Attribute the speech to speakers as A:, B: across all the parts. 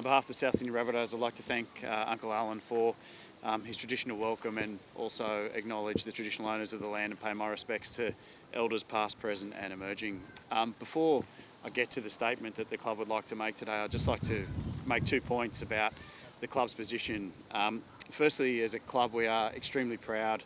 A: On behalf of the South Sydney Rabbitohs, I'd like to thank Uncle Alan for his traditional welcome and also acknowledge the traditional owners of the land and pay my respects to elders past, present and emerging. Before I get to the statement that the club would like to make today, I'd just like to make 2 points about the club's position. Firstly, as a club, we are extremely proud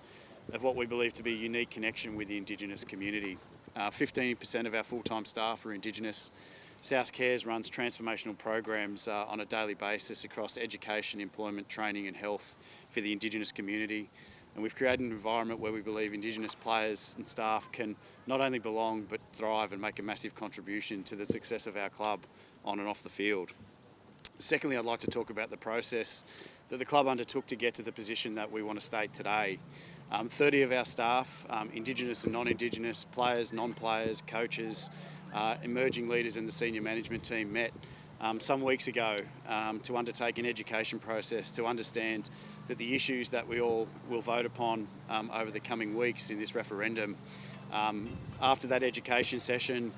A: of what we believe to be a unique connection with the Indigenous community. 15% of our full-time staff are Indigenous. South Cares runs transformational programs on a daily basis across education, employment, training and health for the Indigenous community. And we've created an environment where we believe Indigenous players and staff can not only belong but thrive and make a massive contribution to the success of our club on and off the field. Secondly, I'd like to talk about the process that the club undertook to get to the position that we want to state today. 30 of our staff, Indigenous and non-Indigenous, players, non-players, coaches, emerging leaders and the senior management team met some weeks ago to undertake an education process to understand that the issues that we all will vote upon over the coming weeks in this referendum. After that education session,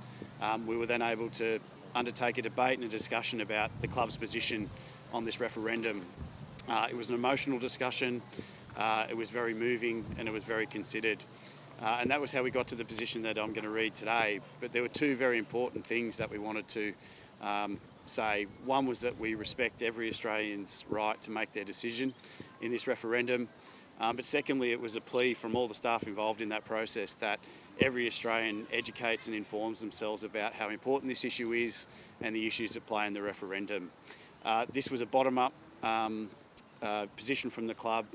A: we were then able to undertake a debate and a discussion about the club's position on this referendum. It was an emotional discussion, it was very moving and it was very considered. And that was how we got to the position that I'm going to read today. But there were two very important things that we wanted to say. One was that we respect every Australian's right to make their decision in this referendum. But secondly, it was a plea from all the staff involved in that process that every Australian educates and informs themselves about how important this issue is and the issues at play in the referendum. This was a bottom-up position from the club,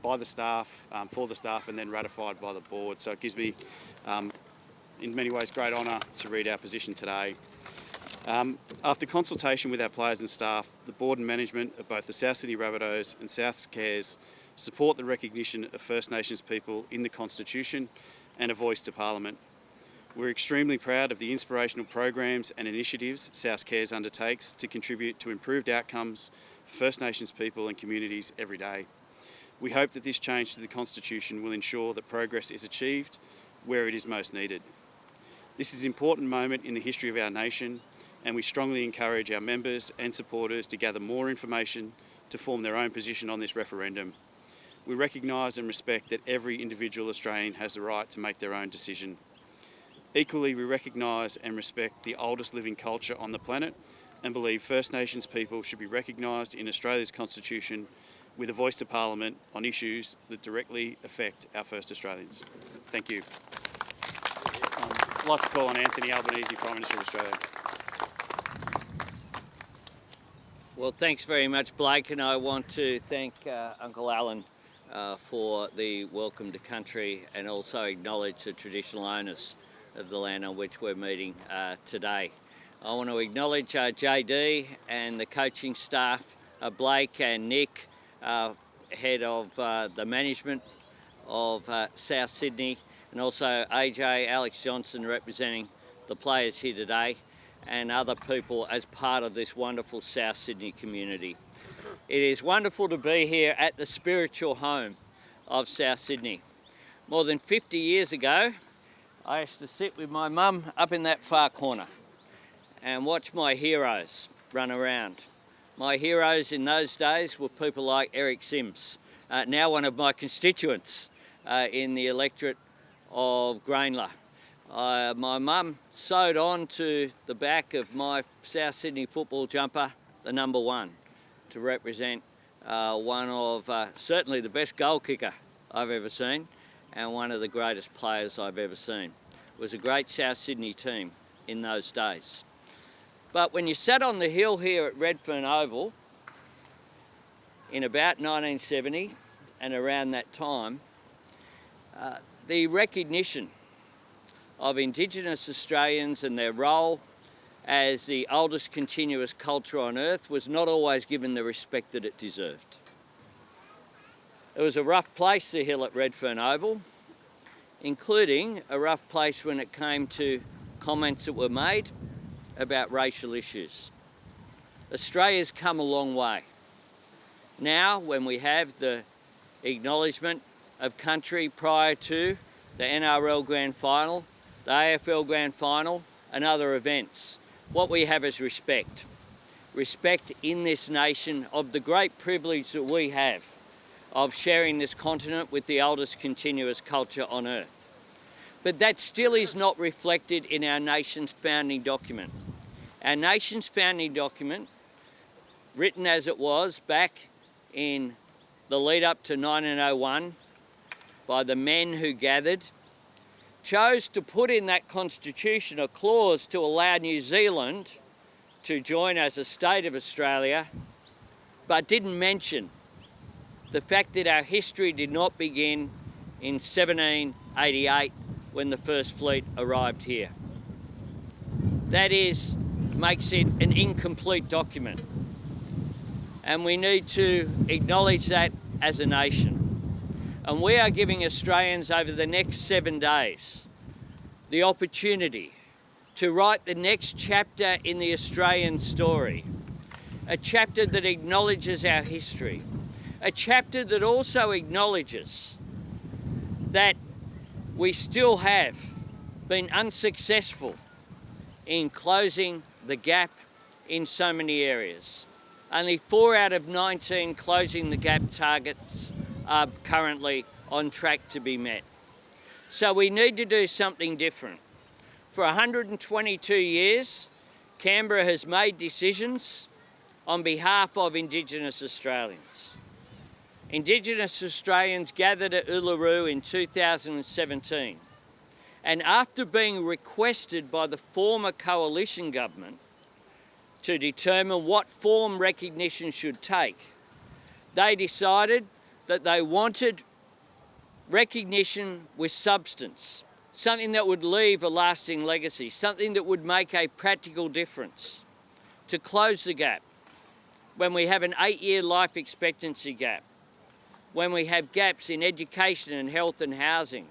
A: by the staff, for the staff, and then ratified by the board. So it gives me, in many ways, great honour to read our position today. After consultation with our players and staff, the board and management of both the South Sydney Rabbitohs and South Cares support the recognition of First Nations people in the Constitution and a voice to Parliament. We're extremely proud of the inspirational programs and initiatives South Cares undertakes to contribute to improved outcomes for First Nations people and communities every day. We hope that this change to the Constitution will ensure that progress is achieved where it is most needed. This is an important moment in the history of our nation, and we strongly encourage our members and supporters to gather more information to form their own position on this referendum. We recognise and respect that every individual Australian has the right to make their own decision. Equally, we recognise and respect the oldest living culture on the planet and believe First Nations people should be recognised in Australia's Constitution with a voice to Parliament on issues that directly affect our first Australians. Thank you. I'd like to call on Anthony Albanese, Prime Minister of Australia.
B: Well, thanks very much, Blake, and I want to thank Uncle Alan for the welcome to country and also acknowledge the traditional owners of the land on which we're meeting today. I want to acknowledge JD and the coaching staff, Blake and Nick, head of the management of South Sydney, and also AJ, Alex Johnson representing the players here today, and other people as part of this wonderful South Sydney community. It is wonderful to be here at the spiritual home of South Sydney. More than 50 years ago, I used to sit with my mum up in that far corner and watch my heroes run around. My heroes in those days were people like Eric Sims, now one of my constituents in the electorate of Grainler. My mum sewed on to the back of my South Sydney football jumper the number 1 to represent one of certainly the best goal kicker I've ever seen and one of the greatest players I've ever seen. It was a great South Sydney team in those days. But when you sat on the hill here at Redfern Oval in about 1970 and around that time, the recognition of Indigenous Australians and their role as the oldest continuous culture on earth was not always given the respect that it deserved. It was a rough place, the hill at Redfern Oval, including a rough place when it came to comments that were made about racial issues. Australia's come a long way. Now, when we have the acknowledgement of country prior to the NRL Grand Final, the AFL Grand Final and other events, what we have is respect. respect in this nation of the great privilege that we have of sharing this continent with the oldest continuous culture on earth. But that still is not reflected in our nation's founding document. Our nation's founding document, written as it was back in the lead up to 1901 by the men who gathered, chose to put in that constitution a clause to allow New Zealand to join as a state of Australia, but didn't mention the fact that our history did not begin in 1788 when the first fleet arrived here. That makes it an incomplete document, and we need to acknowledge that as a nation. And we are giving Australians over the next 7 days the opportunity to write the next chapter in the Australian story, a chapter that acknowledges our history, a chapter that also acknowledges that we still have been unsuccessful in closing the gap in so many areas. Only 4 out of 19 closing the gap targets are currently on track to be met. So we need to do something different. For 122 years, Canberra has made decisions on behalf of Indigenous Australians. Indigenous Australians gathered at Uluru in 2017, and after being requested by the former coalition government to determine what form recognition should take, they decided that they wanted recognition with substance, something that would leave a lasting legacy, something that would make a practical difference, to close the gap when we have an 8-year life expectancy gap, when we have gaps in education and health and housing,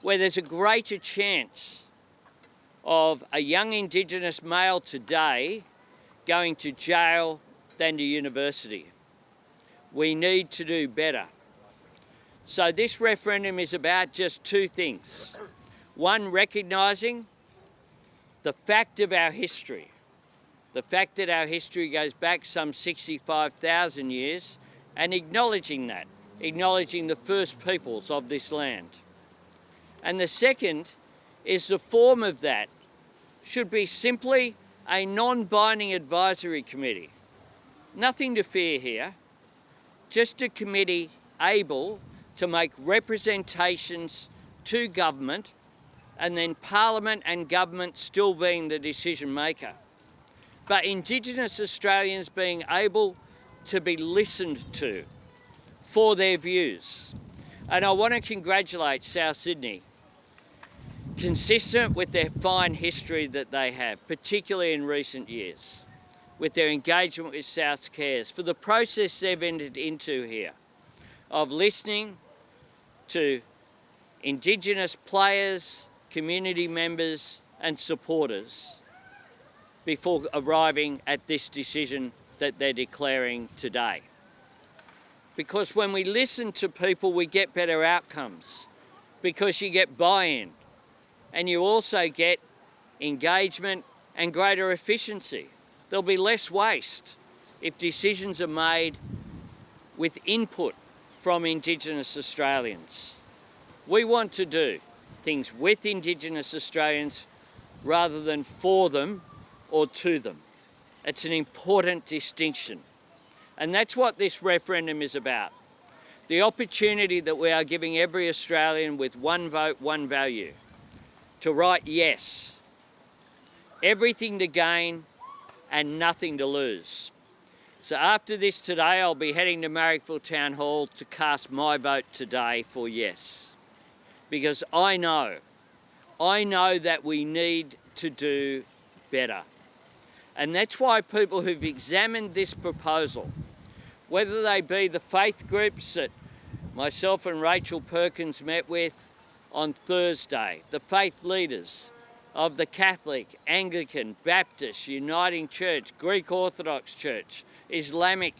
B: where there's a greater chance of a young Indigenous male today going to jail than to university. We need to do better. So this referendum is about just 2 things. One, recognising the fact of our history, the fact that our history goes back some 65,000 years, and acknowledging that, acknowledging the first peoples of this land. And the second is the form of that should be simply a non-binding advisory committee. Nothing to fear here, just a committee able to make representations to government, and then Parliament and government still being the decision maker. But Indigenous Australians being able to be listened to for their views. And I want to congratulate South Sydney, consistent with their fine history that they have, particularly in recent years, with their engagement with South Cares, for the process they've entered into here of listening to Indigenous players, community members and supporters before arriving at this decision that they're declaring today. Because when we listen to people, we get better outcomes, because you get buy-in and you also get engagement and greater efficiency. There'll be less waste if decisions are made with input from Indigenous Australians. We want to do things with Indigenous Australians rather than for them or to them. It's an important distinction. And that's what this referendum is about. The opportunity that we are giving every Australian with one vote, one value, to write yes. Everything to gain and nothing to lose. So after this today, I'll be heading to Marrickville Town Hall to cast my vote today for yes. Because I know that we need to do better. And that's why people who've examined this proposal, whether they be the faith groups that myself and Rachel Perkins met with on Thursday, the faith leaders of the Catholic, Anglican, Baptist, Uniting Church, Greek Orthodox Church, Islamic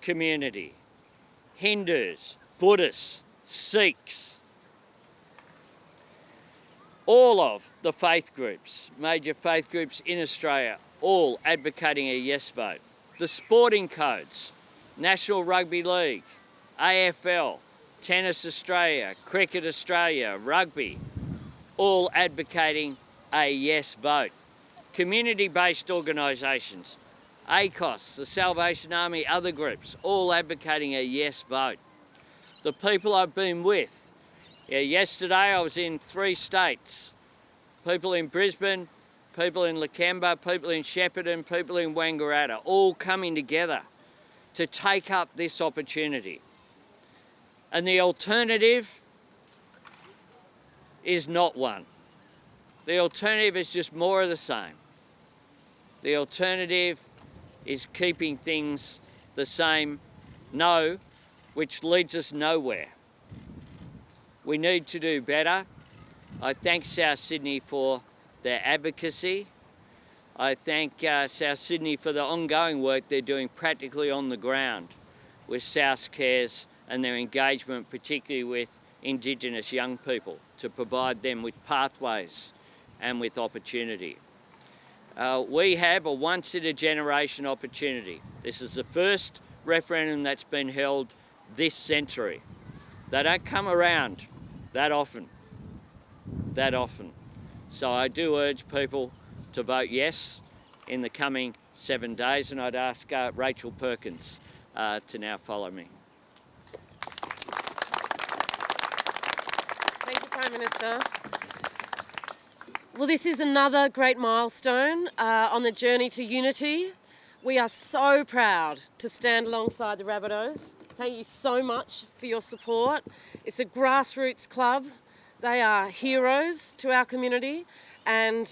B: community, Hindus, Buddhists, Sikhs, all of the faith groups, major faith groups in Australia, all advocating a yes vote. The sporting codes, National Rugby League, AFL, Tennis Australia, Cricket Australia, Rugby, all advocating a yes vote. Community-based organisations, ACOS, the Salvation Army, other groups, all advocating a yes vote. The people I've been with, yesterday I was in 3 states, people in Brisbane, people in Lakemba, people in Shepparton, people in Wangaratta, all coming together to take up this opportunity. And the alternative is not one. The alternative is just more of the same. The alternative is keeping things the same, which leads us nowhere. We need to do better. I thank South Sydney for their advocacy. I thank South Sydney for the ongoing work they're doing practically on the ground with South Cares and their engagement particularly with Indigenous young people to provide them with pathways and with opportunity. We have a once-in-a-generation opportunity. This is the first referendum that's been held this century. They don't come around that often. So I do urge people to vote yes in the coming 7 days, and I'd ask Rachel Perkins to now follow me.
C: Thank you, Prime Minister. Well, this is another great milestone on the journey to unity. We are so proud to stand alongside the Rabbitohs. Thank you so much for your support. It's a grassroots club. They are heroes to our community, and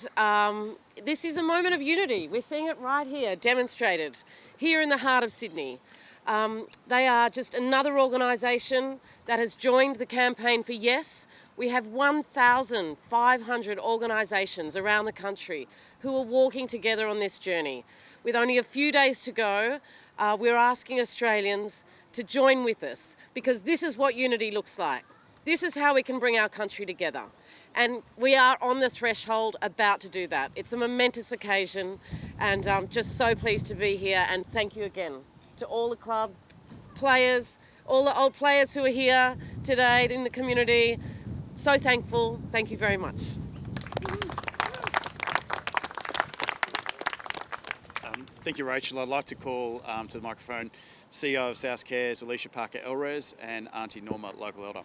C: this is a moment of unity. We're seeing it right here, demonstrated here in the heart of Sydney. They are just another organisation that has joined the campaign for Yes. We have 1,500 organisations around the country who are walking together on this journey. With only a few days to go, we're asking Australians to join with us, because this is what unity looks like. This is how we can bring our country together. And we are on the threshold about to do that. It's a momentous occasion, and I'm just so pleased to be here. And thank you again to all the club players, all the old players who are here today in the community. So thankful. Thank you very much.
A: Thank you, Rachel. I'd like to call to the microphone CEO of South Cares, Alicia Parker-Elrez, and Auntie Norma, local elder.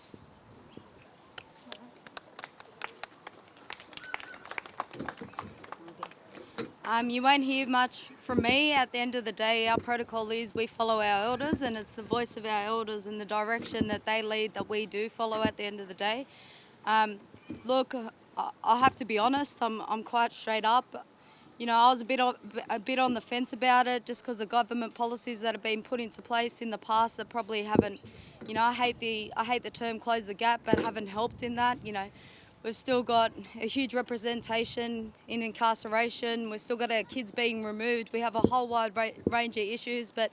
D: You won't hear much from me. At the end of the day, our protocol is we follow our elders, and it's the voice of our elders and the direction that they lead that we do follow at the end of the day. Look, I have to be honest, I'm quite straight up. You know, I was a bit on the fence about it just because of government policies that have been put into place in the past that probably haven't, you know, I hate the term close the gap, but haven't helped in that. You know, we've still got a huge representation in incarceration. We've still got our kids being removed. We have a whole wide range of issues, but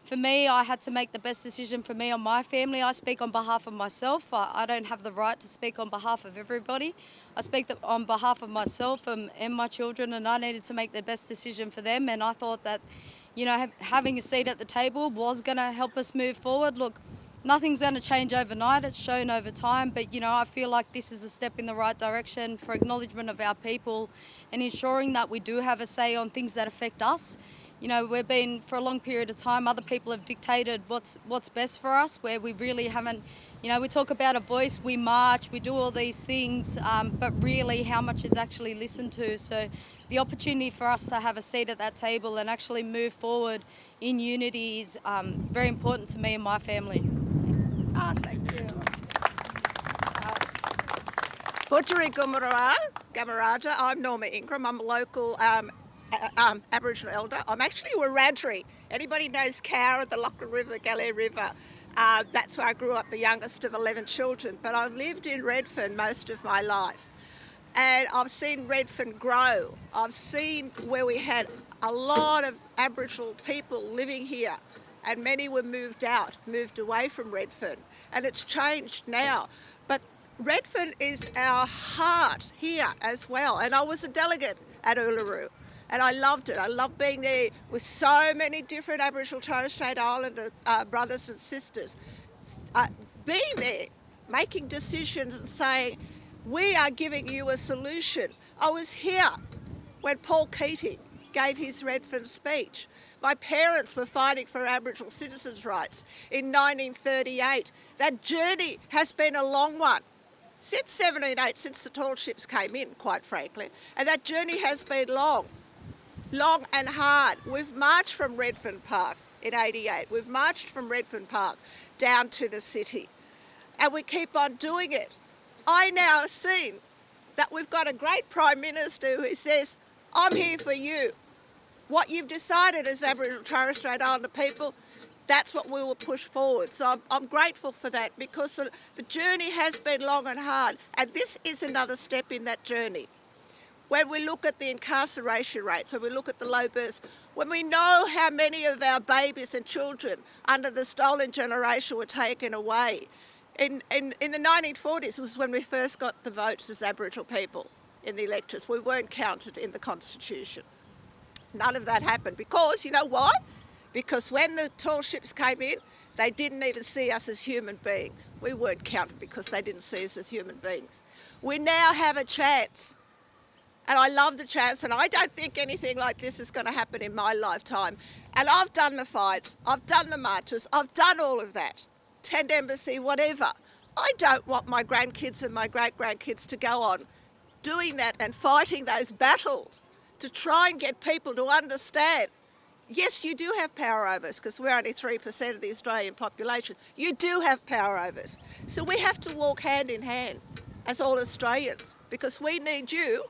D: for me, I had to make the best decision for me and my family. I speak on behalf of myself. I don't have the right to speak on behalf of everybody. I speak on behalf of myself and my children, and I needed to make the best decision for them. And I thought that, you know, having a seat at the table was going to help us move forward. Look, nothing's going to change overnight. It's shown over time. But, you know, I feel like this is a step in the right direction for acknowledgement of our people and ensuring that we do have a say on things that affect us. You know, we've been, for a long period of time, other people have dictated what's best for us, where we really haven't, you know, we talk about a voice, we march, we do all these things, but really how much is actually listened to. So the opportunity for us to have a seat at that table and actually move forward in unity is very important to me and my family.
E: Thank you. Putjuri Gamarata, I'm Norma Ingram. I'm a local Aboriginal elder. I'm actually Wiradjuri. Anybody knows Cowra, the Lachlan River, the Galley River? That's where I grew up, the youngest of 11 children. But I've lived in Redfern most of my life. And I've seen Redfern grow. I've seen where we had a lot of Aboriginal people living here, and many were moved away from Redfern. And it's changed now. But Redfern is our heart here as well. And I was a delegate at Uluru. And I loved it. I loved being there with so many different Aboriginal Torres Strait Islander brothers and sisters. Being there, making decisions and saying, we are giving you a solution. I was here when Paul Keating gave his Redfern speech. My parents were fighting for Aboriginal citizens' rights in 1938. That journey has been a long one. Since 1788, since the tall ships came in, quite frankly, and that journey has been long and hard. We've marched from Redfern Park in 88. We've marched from Redfern Park down to the city, and we keep on doing it. I now have seen that we've got a great Prime Minister who says, I'm here for you. What you've decided as Aboriginal Torres Strait Islander people, that's what we will push forward. So I'm grateful for that, because the journey has been long and hard, and this is another step in that journey. When we look at the incarceration rates, when we look at the low births, when we know how many of our babies and children under the stolen generation were taken away. In the 1940s was when we first got the votes as Aboriginal people in the electorates. We weren't counted in the Constitution. None of that happened because, you know why? Because when the tall ships came in, they didn't even see us as human beings. We weren't counted because they didn't see us as human beings. We now have a chance, and I love the chance, and I don't think anything like this is going to happen in my lifetime. And I've done the fights, I've done the marches, I've done all of that. Tent Embassy, whatever. I don't want my grandkids and my great-grandkids to go on doing that and fighting those battles to try and get people to understand, yes, you do have power over us, because we're only 3% of the Australian population. You do have power over us. So we have to walk hand in hand as all Australians, because we need you,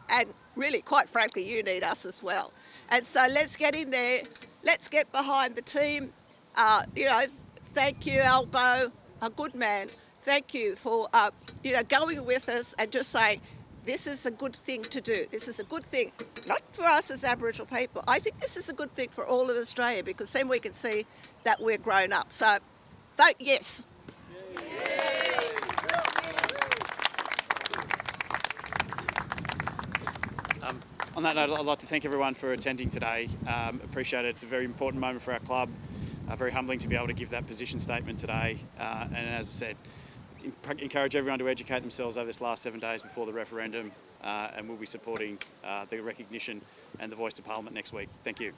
E: and really, quite frankly, you need us as well. And so let's get in there, let's get behind the team. Thank you, Albo, a good man. Thank you for going with us and just saying, this is a good thing to do. This is a good thing, not for us as Aboriginal people. I think this is a good thing for all of Australia, because then we can see that we're grown up. So vote yes.
A: On that note, I'd like to thank everyone for attending today. Appreciate it. It's a very important moment for our club. Very humbling to be able to give that position statement today. And as I said, encourage everyone to educate themselves over this last 7 days before the referendum, and we'll be supporting the recognition and the voice to Parliament next week. Thank you.